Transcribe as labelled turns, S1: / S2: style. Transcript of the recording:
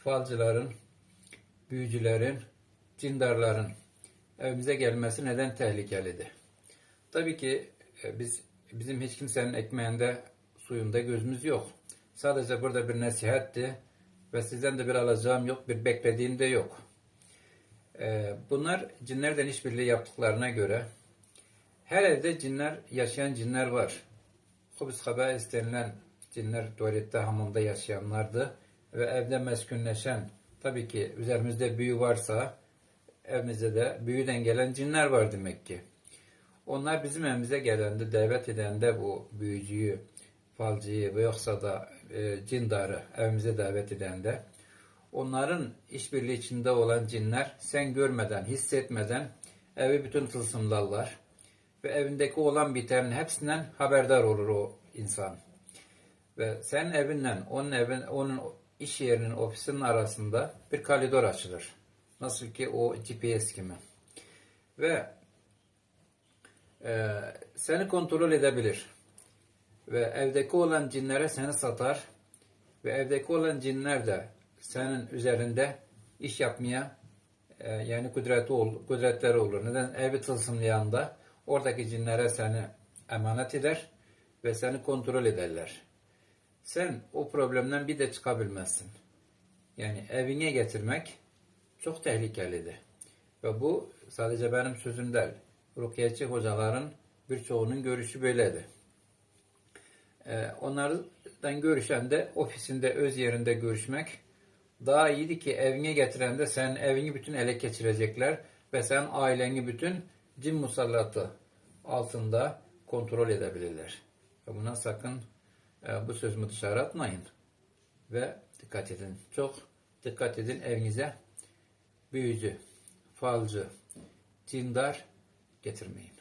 S1: falcıların, büyücülerin, cindarların evimize gelmesi neden tehlikelidir? Tabii ki bizim hiç kimsenin ekmeğinde, suyunda gözümüz yok. Sadece burada bir nasihatti ve sizden de bir alacağım yok, bir beklediğim de yok. Bunlar cinlerden işbirliği yaptıklarına göre her evde yaşayan cinler var. Hubus habais denilen cinler tuvalette, hamamda yaşayanlardı ve evde meskünleşen, tabii ki üzerimizde büyü varsa evimizde de büyüden gelen cinler var demek ki. Onlar bizim evimize gelende, davet edende bu büyücüyü, falcıyı ve yoksa da cindarı evimize davet edende onların işbirliği içinde olan cinler sen görmeden, hissetmeden evi bütün tılsımlarlar ve evindeki olan bitenin hepsinden haberdar olur o insan. Ve sen evinle onun iş yerinin, ofisinin arasında bir koridor açılır. Nasıl ki o GPS gibi. Ve seni kontrol edebilir. Ve evdeki olan cinlere seni satar. Ve evdeki olan cinler de senin üzerinde iş yapmaya yani kudretleri olur. Neden? Evi tılsımlayan da oradaki cinlere seni emanet eder ve seni kontrol ederler. Sen o problemden bir de çıkabilmezsin. Yani evine getirmek çok tehlikelidir. Ve bu sadece benim sözüm değil. Rukyeci hocaların birçoğunun görüşü böyledir. Onlardan görüşen de ofisinde, öz yerinde görüşmek daha iyiydi ki evine getiren de sen evini bütün ele geçirecekler ve sen aileni bütün cin musallatı altında kontrol edebilirler. Ve buna sakın bu sözümü dışarı atmayın ve dikkat edin. Çok dikkat edin evinize büyücü, falcı, cindar getirmeyin.